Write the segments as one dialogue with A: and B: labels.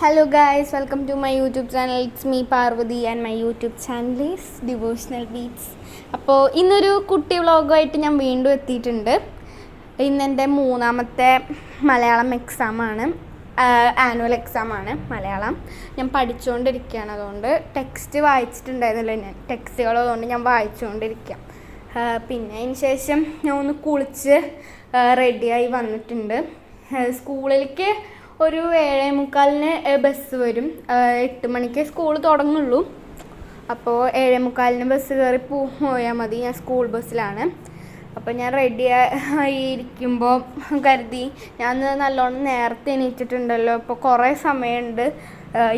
A: Hello guys, welcome to my YouTube channel. It's me Parvati and my YouTube channel is Devotional Beats. അപ്പോൾ ഇന്നൊരു കുട്ടി വ്ളോഗായിട്ട് ഞാൻ വീണ്ടും എത്തിയിട്ടുണ്ട്. ഇന്നെൻ്റെ മൂന്നാമത്തെ മലയാളം എക്സാമാണ്, ആനുവൽ എക്സാമാണ് മലയാളം. ഞാൻ പഠിച്ചുകൊണ്ടിരിക്കുകയാണ്, അതുകൊണ്ട് ടെക്സ്റ്റ് വായിച്ചിട്ടുണ്ടായിരുന്നില്ല. ഞാൻ ടെക്സ്റ്റുകളതുകൊണ്ട് ഞാൻ വായിച്ചുകൊണ്ടിരിക്കാം. പിന്നെ അതിന് ശേഷം ഞാൻ ഒന്ന് കുളിച്ച് റെഡിയായി വന്നിട്ടുണ്ട്. സ്കൂളിലേക്ക് ഒരു 7:45-ന് ബസ് വരും. 8 മണിക്ക് സ്കൂൾ തുടങ്ങുള്ളൂ. അപ്പോൾ 7:45-ന് ബസ് കയറി പോയാൽ മതി. ഞാൻ സ്കൂൾ ബസ്സിലാണ്. അപ്പോൾ ഞാൻ റെഡി ആയിരിക്കുമ്പോൾ കരുതി ഞാൻ നല്ലോണം നേരത്തെ എണീറ്റിട്ടുണ്ടല്ലോ, അപ്പോൾ കുറേ സമയമുണ്ട്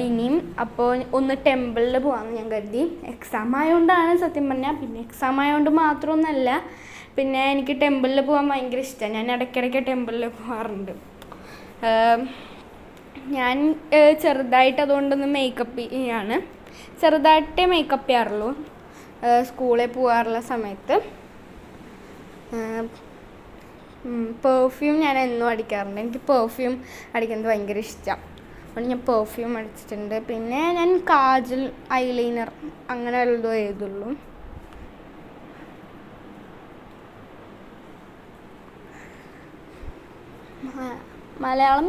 A: ഇനിയും. അപ്പോൾ ഒന്ന് ടെമ്പിളിൽ പോകാമെന്ന് ഞാൻ കരുതി. എക്സാം ആയതുകൊണ്ടാണ് സത്യം പറഞ്ഞാൽ. പിന്നെ എക്സാം ആയതുകൊണ്ട് മാത്രമൊന്നുമല്ല, പിന്നെ എനിക്ക് ടെമ്പിളിൽ പോകാൻ ഭയങ്കര ഇഷ്ടമാണ്. ഞാൻ ഇടയ്ക്കിടയ്ക്ക് ടെമ്പിളിൽ പോകാറുണ്ട്. ഞാൻ ചെറുതായിട്ട് അതുകൊണ്ടൊന്ന് മേക്കപ്പ് ചെയ്യാണ്. ചെറുതായിട്ടേ മേക്കപ്പ് ചെയ്യാറുള്ളൂ സ്കൂളിൽ പോകാറുള്ള സമയത്ത്. പെർഫ്യൂം ഞാൻ എന്നും അടിക്കാറുണ്ട്. എനിക്ക് പെർഫ്യൂം അടിക്കുന്നത് ഭയങ്കര ഇഷ്ടമാണ്. അതുകൊണ്ട് ഞാൻ പെർഫ്യൂം അടിച്ചിട്ടുണ്ട്. പിന്നെ ഞാൻ കാജൽ, ഐലൈനർ അങ്ങനെ വല്ലതും എഴുതുള്ളൂ. മലയാളം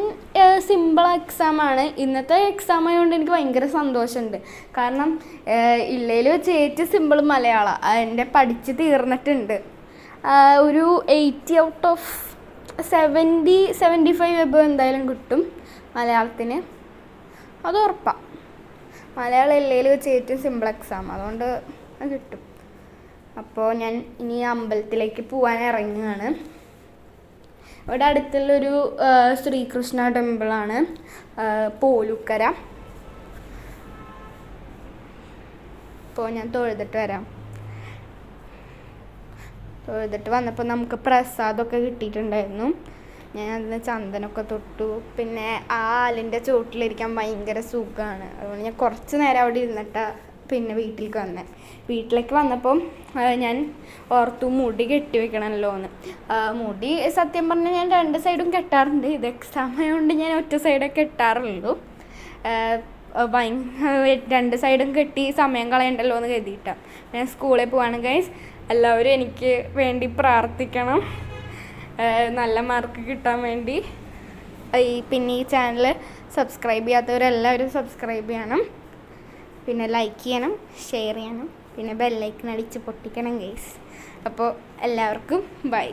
A: സിമ്പിൾ എക്സാമാണ്. ഇന്നത്തെ എക്സാം ആയതുകൊണ്ട് എനിക്ക് ഭയങ്കര സന്തോഷമുണ്ട്. കാരണം ഇല്ലയിൽ വെച്ച് ഏറ്റവും സിമ്പിൾ മലയാളം എൻ്റെ പഠിച്ച് തീർന്നിട്ടുണ്ട്. ഒരു 80 ഔട്ട് ഓഫ് 75 എബോ എന്തായാലും കിട്ടും മലയാളത്തിന്, അത് ഉറപ്പാണ്. മലയാളം ഇല്ലയിൽ വെച്ച് ഏറ്റവും സിമ്പിൾ എക്സാം, അതുകൊണ്ട് അത് കിട്ടും. അപ്പോൾ ഞാൻ ഇനി അമ്പലത്തിലേക്ക് പോകാൻ ഇറങ്ങുകയാണ്. ഇവിടെ അടുത്തുള്ളൊരു ശ്രീകൃഷ്ണ ടെമ്പിളാണ് പോലുക്കര. അപ്പോൾ ഞാൻ തൊഴുതിട്ട് വരാം. തൊഴുതിട്ട് വന്നപ്പോൾ നമുക്ക് പ്രസാദമൊക്കെ കിട്ടിയിട്ടുണ്ടായിരുന്നു. ഞാൻ അതിന് ചന്ദനമൊക്കെ തൊട്ടു. പിന്നെ ആ ആലിൻ്റെ ചുവട്ടിലിരിക്കാൻ ഭയങ്കര സുഖമാണ്. അതുകൊണ്ട് ഞാൻ കുറച്ച് നേരം അവിടെ ഇരുന്നിട്ടാണ് പിന്നെ വീട്ടിലേക്ക് വന്നപ്പം ഞാൻ ഓർത്തു മുടി കെട്ടി വെക്കണമല്ലോ എന്ന്. മുടി സത്യം പറഞ്ഞാൽ ഞാൻ 2 സൈഡും കെട്ടാറുണ്ട്. ഇത് എക്സാം ആയതുകൊണ്ട് ഞാൻ ഒറ്റ സൈഡേ കെട്ടാറുള്ളൂ. 2 സൈഡും കെട്ടി സമയം കളയണ്ടല്ലോ എന്ന് കരുതിയിട്ടാണ് ഞാൻ സ്കൂളിൽ പോവാണ്. ഗൈസ്, എല്ലാവരും എനിക്ക് വേണ്ടി പ്രാർത്ഥിക്കണം, നല്ല മാർക്ക് കിട്ടാൻ വേണ്ടി. പിന്നെ ഈ ചാനൽ സബ്സ്ക്രൈബ് ചെയ്യാത്തവരെല്ലാവരും സബ്സ്ക്രൈബ് ചെയ്യണം. പിന്നെ ലൈക്ക് ചെയ്യണം, ഷെയർ ചെയ്യണം, പിന്നെ ബെല്ലൈക്കൺ അടിച്ച് പൊട്ടിക്കണം ഗൈസ്. അപ്പോൾ എല്ലാവർക്കും ബൈ.